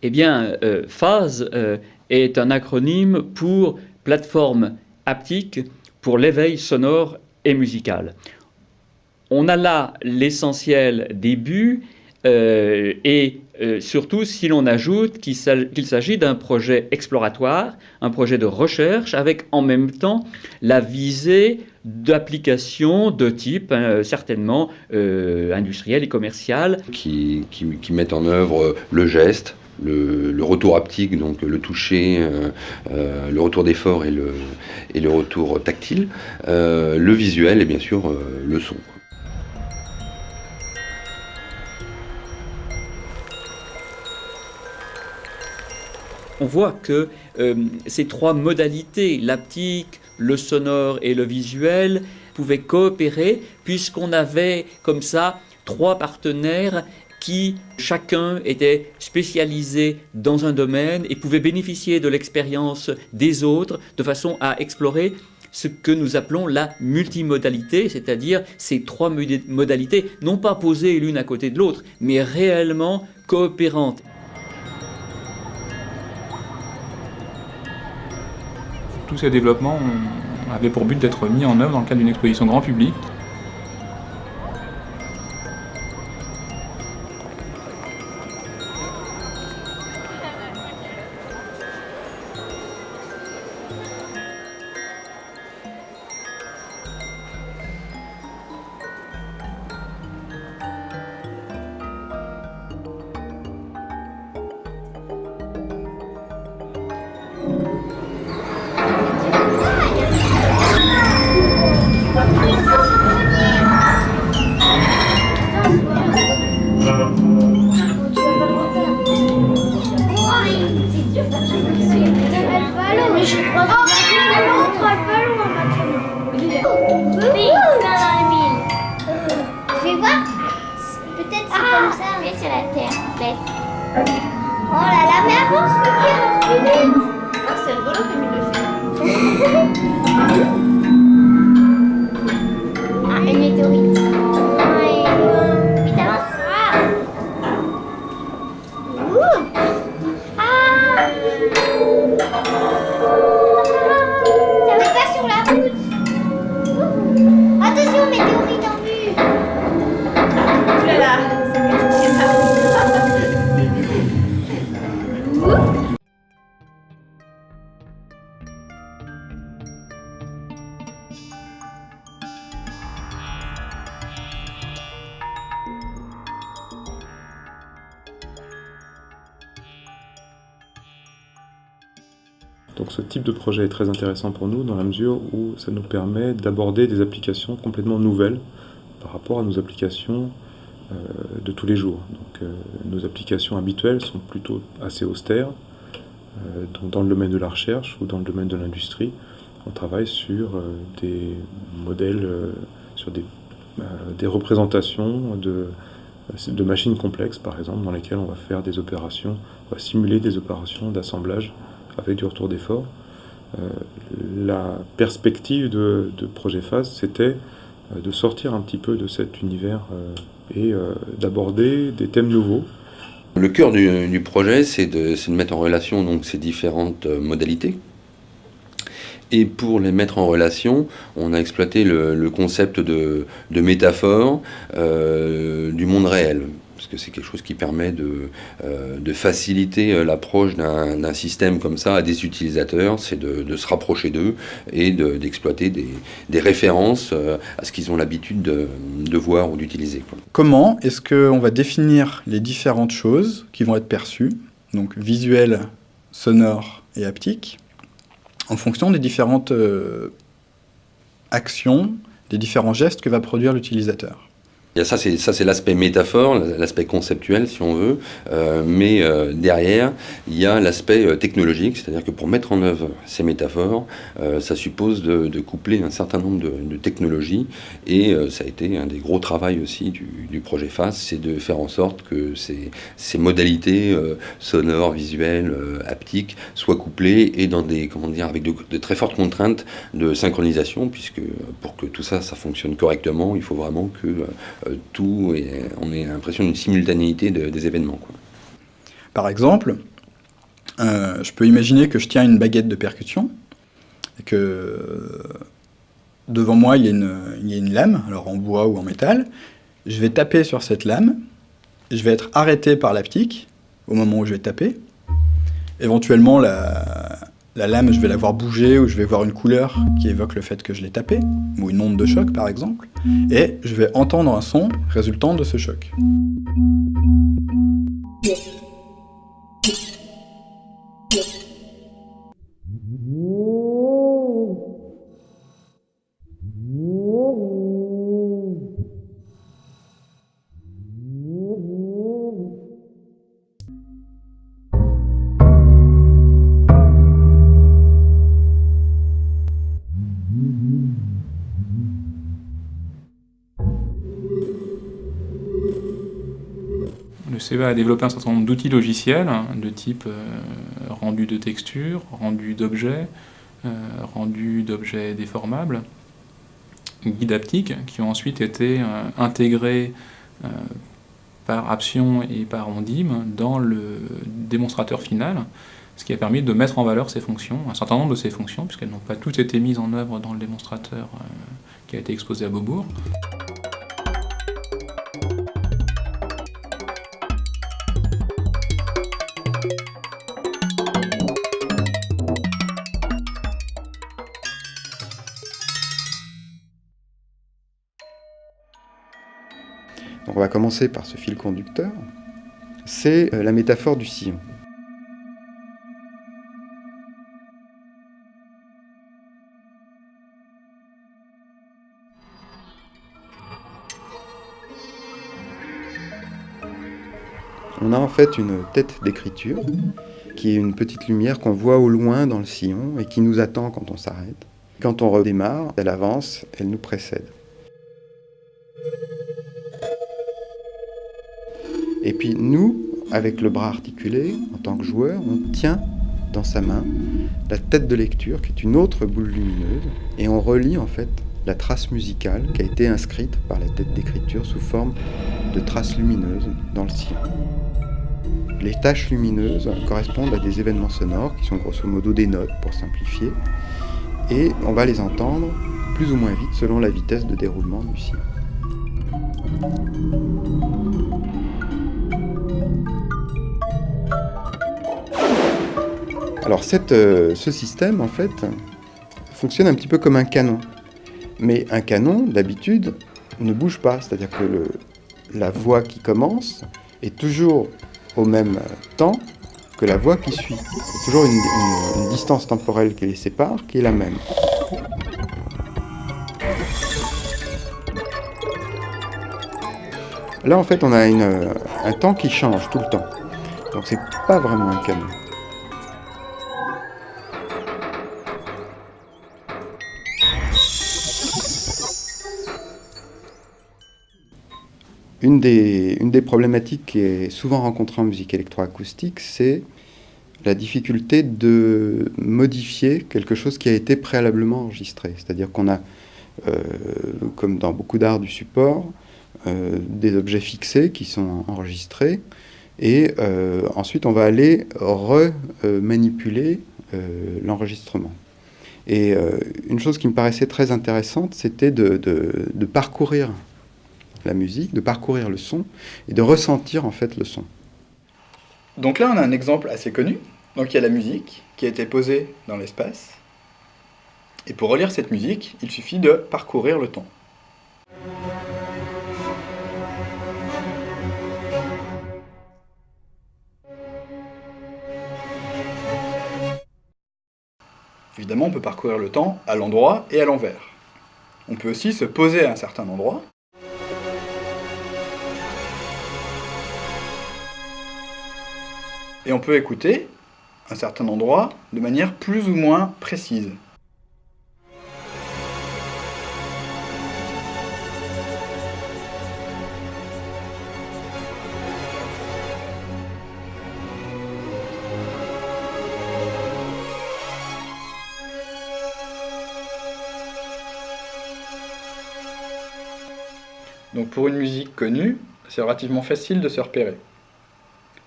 Eh bien, PHASE est un acronyme pour plateforme haptique pour l'éveil sonore et musical. On a là l'essentiel des buts et surtout si l'on ajoute qu'il s'agit d'un projet exploratoire, un projet de recherche avec en même temps la visée d'applications de type certainement industriel et commercial. Qui mettent en œuvre le geste, le retour haptique, donc le toucher, le retour d'effort et le retour tactile, le visuel et bien sûr le son. On voit que ces trois modalités, l'haptique, le sonore et le visuel, pouvaient coopérer puisqu'on avait comme ça trois partenaires qui chacun était spécialisé dans un domaine et pouvait bénéficier de l'expérience des autres de façon à explorer ce que nous appelons la multimodalité, c'est-à-dire ces trois modalités, non pas posées l'une à côté de l'autre, mais réellement coopérantes. Tous ces développements avaient pour but d'être mis en œuvre dans le cadre d'une exposition grand public. Sur la terre, laisse. Oh là là, mais avance, avance, ah, c'est rigolo comme il le fait. Ah, une météorite. Vite, avance. Ça va pas sur la route. Attention, météorite en vue. Oh là là. Donc ce type de projet est très intéressant pour nous dans la mesure où ça nous permet d'aborder des applications complètement nouvelles par rapport à nos applications de tous les jours. Donc, nos applications habituelles sont plutôt assez austères. Donc, dans le domaine de la recherche ou dans le domaine de l'industrie, on travaille sur des modèles, sur des représentations de machines complexes, par exemple, dans lesquelles on va faire des opérations, on va simuler des opérations d'assemblage avec du retour d'effort. La perspective de Projet PHASE, c'était de sortir un petit peu de cet univers et d'aborder des thèmes nouveaux. Le cœur du projet, c'est de mettre en relation donc, ces différentes modalités. Et pour les mettre en relation, on a exploité le concept de métaphore du monde réel. Parce que c'est quelque chose qui permet de faciliter l'approche d'un système comme ça à des utilisateurs, c'est de se rapprocher d'eux et d'exploiter des références à ce qu'ils ont l'habitude de voir ou d'utiliser. Comment est-ce qu'on va définir les différentes choses qui vont être perçues, donc visuel, sonore et haptique, en fonction des différentes actions, des différents gestes que va produire l'utilisateur ? Ça, c'est l'aspect métaphore, l'aspect conceptuel, si on veut. Mais derrière, il y a l'aspect technologique, c'est-à-dire que pour mettre en œuvre ces métaphores, ça suppose de coupler un certain nombre de technologies. Et ça a été un des gros travaux aussi du projet FAS, c'est de faire en sorte que ces modalités sonores, visuelles, haptiques soient couplées et dans avec de très fortes contraintes de synchronisation, puisque pour que tout ça fonctionne correctement, il faut vraiment que on ait l'impression d'une simultanéité des événements, quoi. Par exemple, je peux imaginer que je tiens une baguette de percussion et que devant moi il y a une lame, alors en bois ou en métal. Je vais taper sur cette lame, je vais être arrêté par l'haptique au moment où je vais taper. Éventuellement, la lame, je vais la voir bouger ou je vais voir une couleur qui évoque le fait que je l'ai tapé, ou une onde de choc par exemple, et je vais entendre un son résultant de ce choc. Le CEA a développé un certain nombre d'outils logiciels de type rendu de texture, rendu d'objets, rendu d'objets déformables, guides haptiques, qui ont ensuite été intégrés par Apsion et par Ondim dans le démonstrateur final, ce qui a permis de mettre en valeur ces fonctions, un certain nombre de ces fonctions, puisqu'elles n'ont pas toutes été mises en œuvre dans le démonstrateur qui a été exposé à Beaubourg. Donc on va commencer par ce fil conducteur. C'est la métaphore du sillon. On a en fait une tête d'écriture qui est une petite lumière qu'on voit au loin dans le sillon et qui nous attend quand on s'arrête. Quand on redémarre, elle avance, elle nous précède. Et puis nous, avec le bras articulé, en tant que joueur, on tient dans sa main la tête de lecture, qui est une autre boule lumineuse, et on relie en fait la trace musicale qui a été inscrite par la tête d'écriture sous forme de traces lumineuses dans le sillon. Les taches lumineuses correspondent à des événements sonores qui sont grosso modo des notes, pour simplifier, et on va les entendre plus ou moins vite selon la vitesse de déroulement du sillon. Alors ce système, en fait, fonctionne un petit peu comme un canon. Mais un canon, d'habitude, ne bouge pas. C'est-à-dire que la voix qui commence est toujours au même temps que la voix qui suit. C'est toujours une distance temporelle qui les sépare, qui est la même. Là, en fait, on a un temps qui change tout le temps. Donc c'est pas vraiment un canon. Une des problématiques qui est souvent rencontrée en musique électroacoustique, c'est la difficulté de modifier quelque chose qui a été préalablement enregistré. C'est-à-dire qu'on a, comme dans beaucoup d'arts du support, des objets fixés qui sont enregistrés, et ensuite on va aller remanipuler l'enregistrement. Et une chose qui me paraissait très intéressante, c'était de parcourir la musique, de parcourir le son et de ressentir en fait le son. Donc là on a un exemple assez connu. Donc il y a la musique qui a été posée dans l'espace. Et pour relire cette musique, il suffit de parcourir le ton. Évidemment, on peut parcourir le temps à l'endroit et à l'envers. On peut aussi se poser à un certain endroit Et on peut écouter un certain endroit de manière plus ou moins précise. Donc pour une musique connue, c'est relativement facile de se repérer.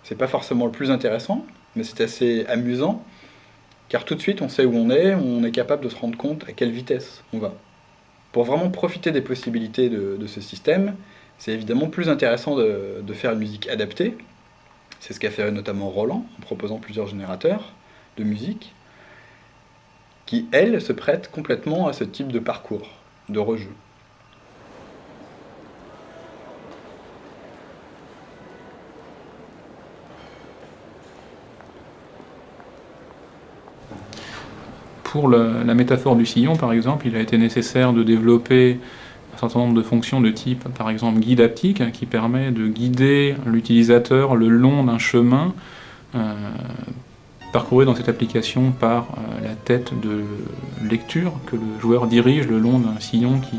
C'est pas forcément le plus intéressant, mais c'est assez amusant, car tout de suite on sait où on est capable de se rendre compte à quelle vitesse on va. Pour vraiment profiter des possibilités de ce système, c'est évidemment plus intéressant de faire une musique adaptée. C'est ce qu'a fait notamment Roland, en proposant plusieurs générateurs de musique, qui, elles, se prêtent complètement à ce type de parcours, de rejeu. Pour la métaphore du sillon, par exemple, il a été nécessaire de développer un certain nombre de fonctions de type, par exemple, guide haptique, qui permet de guider l'utilisateur le long d'un chemin parcouru dans cette application par la tête de lecture que le joueur dirige le long d'un sillon qui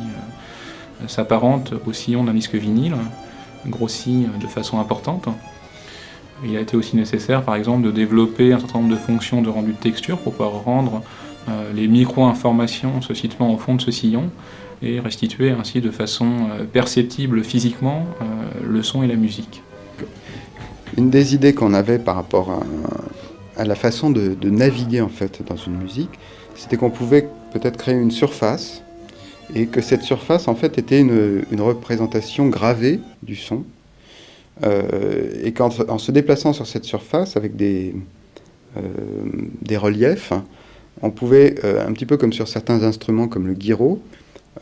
s'apparente au sillon d'un disque vinyle, grossi de façon importante. Il a été aussi nécessaire, par exemple, de développer un certain nombre de fonctions de rendu de texture pour pouvoir rendre les micro-informations se situant au fond de ce sillon et restituer ainsi de façon perceptible physiquement le son et la musique. Une des idées qu'on avait par rapport à la façon de naviguer en fait dans une musique, c'était qu'on pouvait peut-être créer une surface et que cette surface en fait était une représentation gravée du son et qu'en se déplaçant sur cette surface avec des reliefs, on pouvait, un petit peu comme sur certains instruments comme le gyro,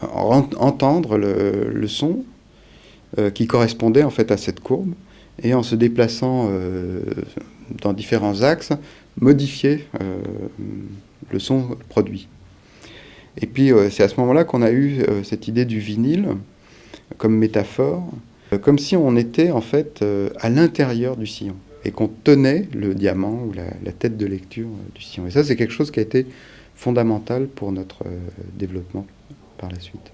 entendre le son qui correspondait en fait à cette courbe, et en se déplaçant dans différents axes, modifier le son produit. Et puis c'est à ce moment-là qu'on a eu cette idée du vinyle comme métaphore, comme si on était en fait à l'intérieur du sillon et qu'on tenait le diamant ou la tête de lecture du sillon. Et ça, c'est quelque chose qui a été fondamental pour notre développement par la suite.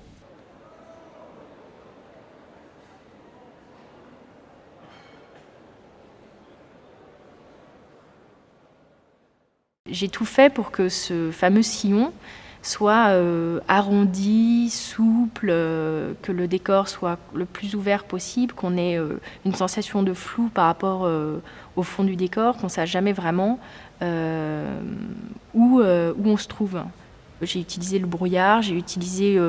J'ai tout fait pour que ce fameux sillon soit arrondi, souple, que le décor soit le plus ouvert possible, qu'on ait une sensation de flou par rapport au fond du décor, qu'on ne sache jamais vraiment où on se trouve. J'ai utilisé le brouillard, j'ai utilisé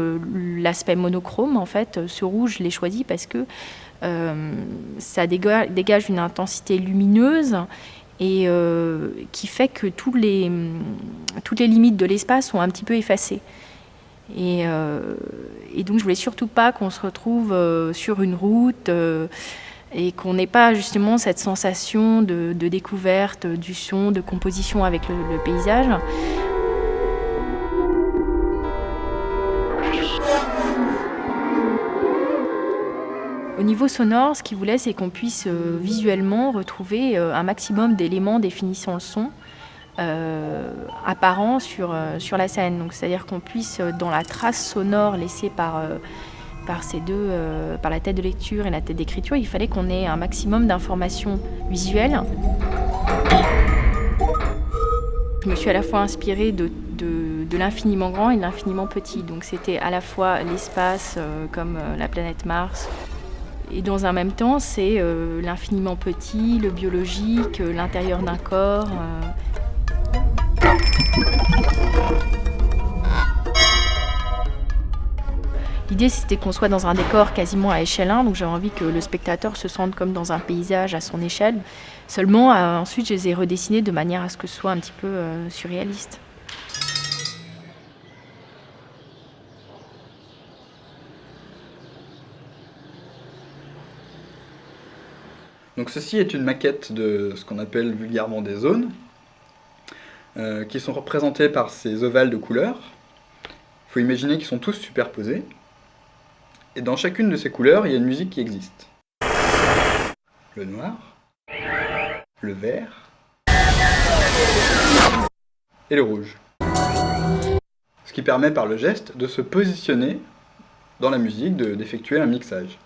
l'aspect monochrome. En fait, ce rouge, je l'ai choisi parce que ça dégage une intensité lumineuse et qui fait que toutes les limites de l'espace sont un petit peu effacées. Et donc je voulais surtout pas qu'on se retrouve sur une route et qu'on n'ait pas justement cette sensation de découverte du son, de composition avec le paysage. Au niveau sonore, ce qu'il voulait, c'est qu'on puisse visuellement retrouver un maximum d'éléments définissant le son apparents sur la scène. Donc, c'est-à-dire qu'on puisse, dans la trace sonore laissée par ces deux, par la tête de lecture et la tête d'écriture, il fallait qu'on ait un maximum d'informations visuelles. Je me suis à la fois inspirée de l'infiniment grand et de l'infiniment petit. Donc, c'était à la fois l'espace comme la planète Mars. Et dans un même temps, c'est l'infiniment petit, le biologique, l'intérieur d'un corps. L'idée, c'était qu'on soit dans un décor quasiment à échelle 1, donc j'avais envie que le spectateur se sente comme dans un paysage à son échelle. Seulement, ensuite, je les ai redessinés de manière à ce que ce soit un petit peu surréaliste. Donc ceci est une maquette de ce qu'on appelle vulgairement des zones, qui sont représentées par ces ovales de couleurs. Il faut imaginer qu'ils sont tous superposés. Et dans chacune de ces couleurs, il y a une musique qui existe. Le noir, le vert, et le rouge. Ce qui permet par le geste de se positionner dans la musique, d'effectuer un mixage.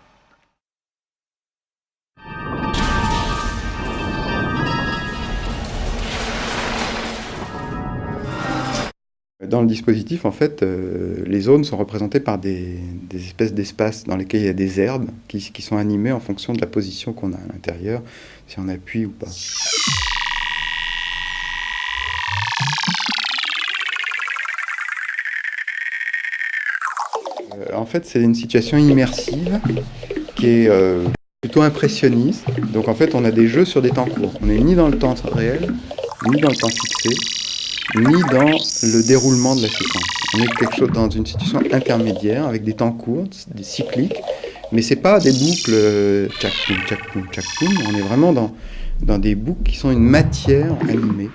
Dans le dispositif, en fait, les zones sont représentées par des espèces d'espaces dans lesquels il y a des herbes qui sont animées en fonction de la position qu'on a à l'intérieur, si on appuie ou pas. En fait, c'est une situation immersive qui est plutôt impressionniste. Donc en fait, on a des jeux sur des temps courts. On n'est ni dans le temps réel, ni dans le temps fixé, ni dans le déroulement de la séquence. On est quelque chose dans une situation intermédiaire avec des temps courts, des cycliques, mais c'est pas des boucles tchac-poum, tchac-poum, tchac-poum. On est vraiment dans des boucles qui sont une matière animée.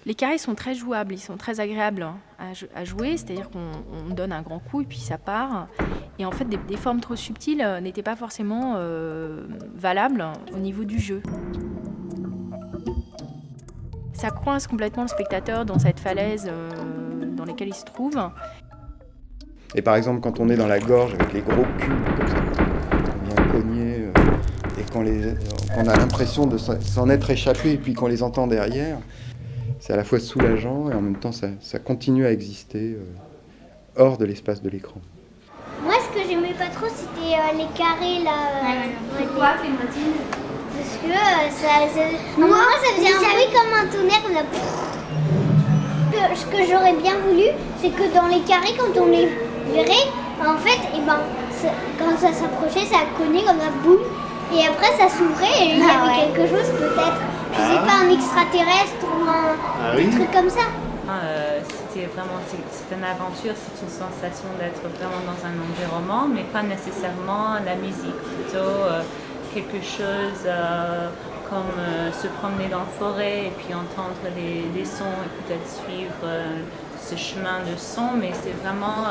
Les carrés sont très jouables, ils sont très agréables à jouer, c'est-à-dire qu'on donne un grand coup et puis ça part. Et en fait, des formes trop subtiles n'étaient pas forcément valables au niveau du jeu. Ça coince complètement le spectateur dans cette falaise dans laquelle il se trouve. Et par exemple, quand on est dans la gorge avec les gros cubes comme ça, bien cognés, et qu'on a l'impression de s'en être échappé et puis qu'on les entend derrière, c'est à la fois soulageant et en même temps ça continue à exister hors de l'espace de l'écran. Moi, ce que j'aimais pas trop, c'était les carrés là. Pourquoi, Clémentine? Parce que moi, ça faisait un bruit comme un tonnerre. Là. Ce que j'aurais bien voulu, c'est que dans les carrés, quand on les verrait, en fait, quand ça s'approchait, ça cognait comme un boum. Et après, ça s'ouvrait et il y avait quelque chose peut-être. Je sais pas, un extraterrestre ou un truc comme ça. C'est une aventure, c'est une sensation d'être vraiment dans un environnement, mais pas nécessairement la musique, plutôt quelque chose comme se promener dans la forêt et puis entendre des sons et peut-être suivre ce chemin de son, mais c'est vraiment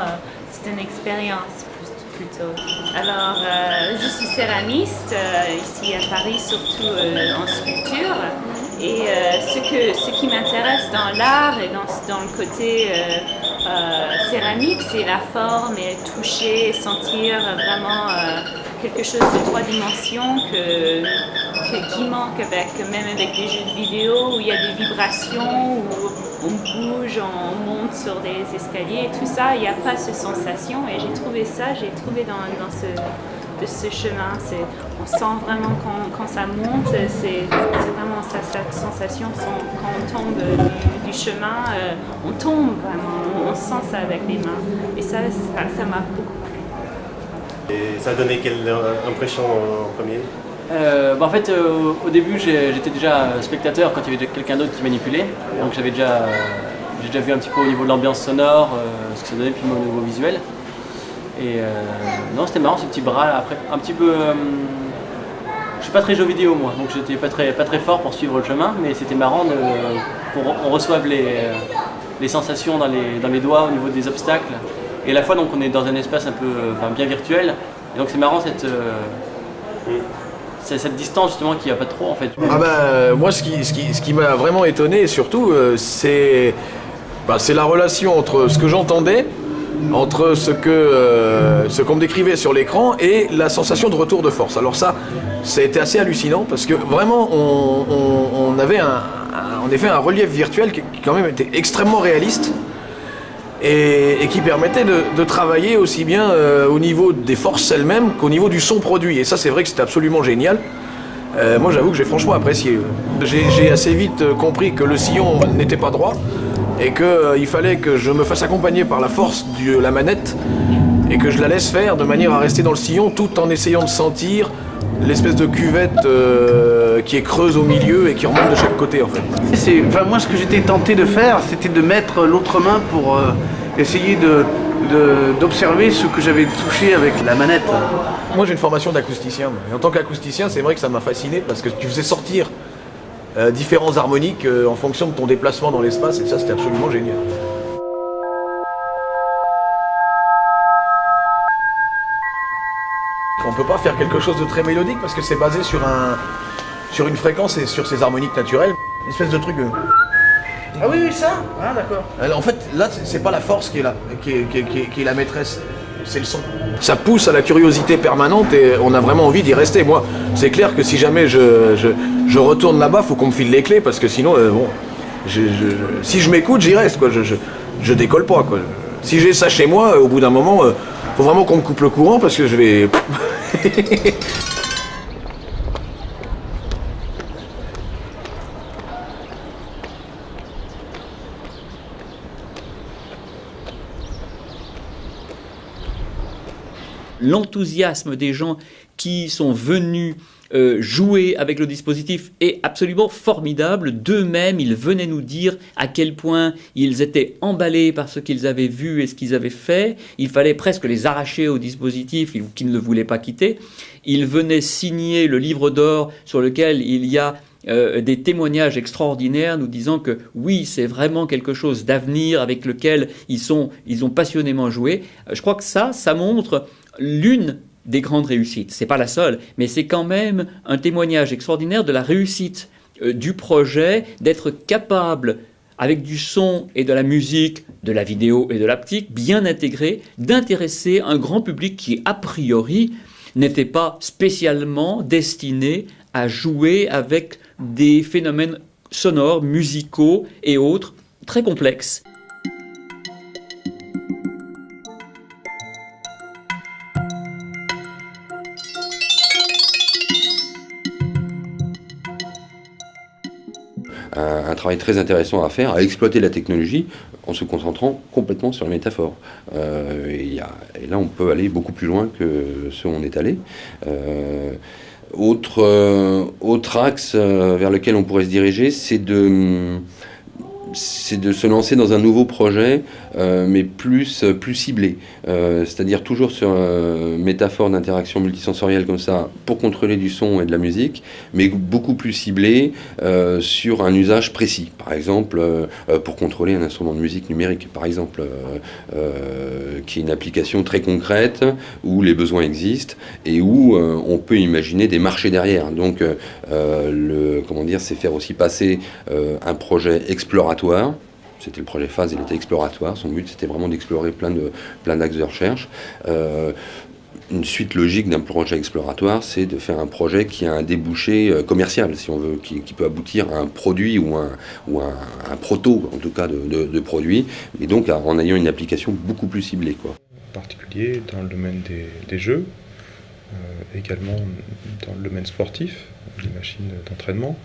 c'est une expérience plutôt. Alors, je suis céramiste ici à Paris, surtout en sculpture. Et ce qui m'intéresse dans l'art et dans le côté céramique, c'est la forme et toucher, sentir vraiment quelque chose de 3 dimensions qui manque même avec des jeux de vidéo où il y a des vibrations, où on bouge, on monte sur des escaliers et tout ça, il n'y a pas cette sensation et j'ai trouvé dans ce chemin, on sent vraiment quand ça monte, c'est vraiment cette sensation, quand on tombe du chemin, on tombe vraiment, on sent ça avec les mains et ça m'a beaucoup plu. Et ça a donné quelle impression en premier? En fait, au début, j'étais déjà spectateur quand il y avait quelqu'un d'autre qui manipulait, donc j'ai déjà vu un petit peu au niveau de l'ambiance sonore, ce que ça donnait, puis au niveau visuel. Et non, c'était marrant ce petit bras là. Après, un petit peu. Je suis pas très jeu vidéo moi, donc j'étais pas très fort pour suivre le chemin, mais c'était marrant qu'on reçoive les sensations dans les doigts au niveau des obstacles. Et à la fois, donc, on est dans un espace un peu bien virtuel. Et donc c'est marrant cette distance justement qu'il n'y a pas trop en fait. Moi, ce qui m'a vraiment étonné surtout, c'est la relation entre ce que j'entendais, entre ce qu'on me décrivait sur l'écran et la sensation de retour de force. Alors ça a été assez hallucinant parce que vraiment on avait en effet un relief virtuel qui quand même était extrêmement réaliste et qui permettait de travailler aussi bien au niveau des forces elles-mêmes qu'au niveau du son produit. Et ça, c'est vrai que c'était absolument génial. Moi, j'avoue que j'ai franchement apprécié. J'ai assez vite compris que le sillon n'était pas droit et qu'il fallait que je me fasse accompagner par la force de la manette et que je la laisse faire de manière à rester dans le sillon tout en essayant de sentir l'espèce de cuvette qui est creuse au milieu et qui remonte de chaque côté en fait. Moi, ce que j'étais tenté de faire, c'était de mettre l'autre main pour essayer d'observer ce que j'avais touché avec la manette. Moi, j'ai une formation d'acousticien. Et en tant qu'acousticien, c'est vrai que ça m'a fasciné parce que tu faisais sortir différents harmoniques en fonction de ton déplacement dans l'espace et ça, c'était absolument génial. On peut pas faire quelque chose de très mélodique parce que c'est basé sur une fréquence et sur ses harmoniques naturelles. Une espèce de truc. Ah oui, ça. Ah d'accord. En fait, là, c'est pas la force qui est là, qui est la maîtresse, c'est le son. Ça pousse à la curiosité permanente et on a vraiment envie d'y rester. Moi, c'est clair que si jamais je retourne là-bas, faut qu'on me file les clés parce que sinon, si je m'écoute, j'y reste quoi. Je décolle pas quoi. Si j'ai ça chez moi, au bout d'un moment, faut vraiment qu'on me coupe le courant parce que je vais. L'enthousiasme des gens qui sont venus jouer avec le dispositif est absolument formidable. D'eux-mêmes, ils venaient nous dire à quel point ils étaient emballés par ce qu'ils avaient vu et ce qu'ils avaient fait. Il fallait presque les arracher au dispositif qu'ils ne voulaient pas quitter. Ils venaient signer le livre d'or sur lequel il y a des témoignages extraordinaires nous disant que oui, c'est vraiment quelque chose d'avenir avec lequel ils ont passionnément joué. Je crois que ça montre l'une des grandes réussites. C'est pas la seule, mais c'est quand même un témoignage extraordinaire de la réussite du projet, d'être capable, avec du son et de la musique, de la vidéo et de l'haptique, bien intégrés, d'intéresser un grand public qui, a priori, n'était pas spécialement destiné à jouer avec des phénomènes sonores, musicaux et autres très complexes. Un travail très intéressant à faire, à exploiter la technologie en se concentrant complètement sur la métaphore. Et là, on peut aller beaucoup plus loin que ce où on est allé. Autre axe vers lequel on pourrait se diriger, c'est de se lancer dans un nouveau projet, mais plus ciblé. C'est-à-dire toujours sur une métaphore d'interaction multisensorielle comme ça, pour contrôler du son et de la musique, mais beaucoup plus ciblé sur un usage précis. Par exemple, pour contrôler un instrument de musique numérique, par exemple, qui est une application très concrète, où les besoins existent, et où on peut imaginer des marchés derrière. Donc, c'est faire aussi passer un projet exploratoire. C'était le projet Phase, il était exploratoire. Son but, c'était vraiment d'explorer plein d'axes de recherche. Une suite logique d'un projet exploratoire, c'est de faire un projet qui a un débouché commercial, si on veut, qui peut aboutir à un produit ou un proto, en tout cas, de produit, mais donc en ayant une application beaucoup plus ciblée, quoi. En particulier dans le domaine des jeux, également dans le domaine sportif, des machines d'entraînement.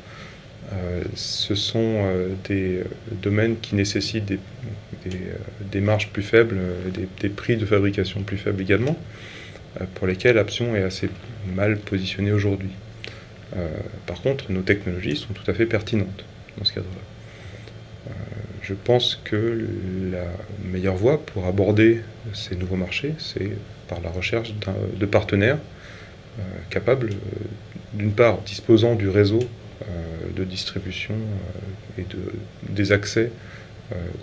Ce sont des domaines qui nécessitent des marges plus faibles, des prix de fabrication plus faibles également, pour lesquels Apsion est assez mal positionné aujourd'hui. Par contre, nos technologies sont tout à fait pertinentes dans ce cadre-là. Je pense que la meilleure voie pour aborder ces nouveaux marchés, c'est par la recherche de partenaires capables, d'une part, disposant du réseau de distribution et des accès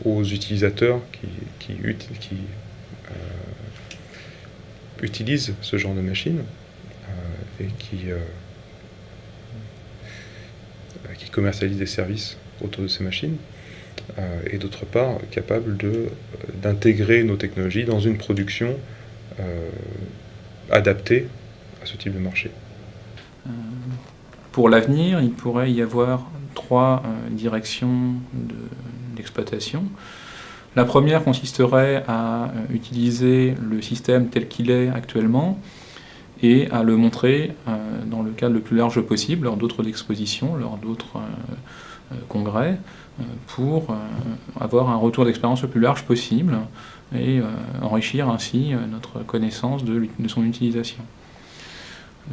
aux utilisateurs qui utilisent ce genre de machine et qui commercialisent des services autour de ces machines, et d'autre part capable d'intégrer nos technologies dans une production adaptée à ce type de marché. Pour l'avenir, il pourrait y avoir 3 directions d'exploitation. La première consisterait à utiliser le système tel qu'il est actuellement et à le montrer dans le cadre le plus large possible, lors d'autres expositions, lors d'autres congrès, pour avoir un retour d'expérience le plus large possible et enrichir ainsi notre connaissance de son utilisation.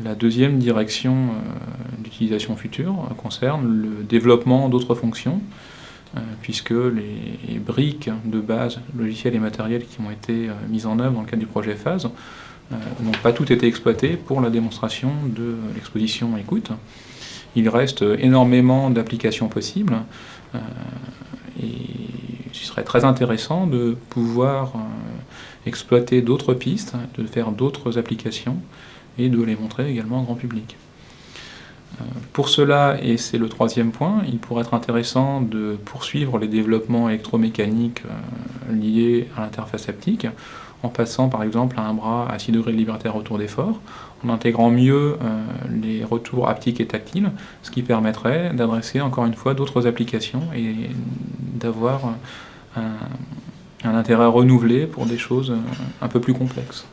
La deuxième direction d'utilisation future concerne le développement d'autres fonctions, puisque les briques de base logicielles et matérielles qui ont été mises en œuvre dans le cadre du projet Phase n'ont pas toutes été exploitées pour la démonstration de l'exposition écoute. Il reste énormément d'applications possibles et ce serait très intéressant de pouvoir exploiter d'autres pistes, de faire d'autres applications et de les montrer également au grand public. Pour cela, et c'est le 3e point, il pourrait être intéressant de poursuivre les développements électromécaniques liés à l'interface haptique, en passant par exemple à un bras à 6 degrés de liberté à retour d'effort, en intégrant mieux les retours haptiques et tactiles, ce qui permettrait d'adresser encore une fois d'autres applications et d'avoir un intérêt renouvelé pour des choses un peu plus complexes.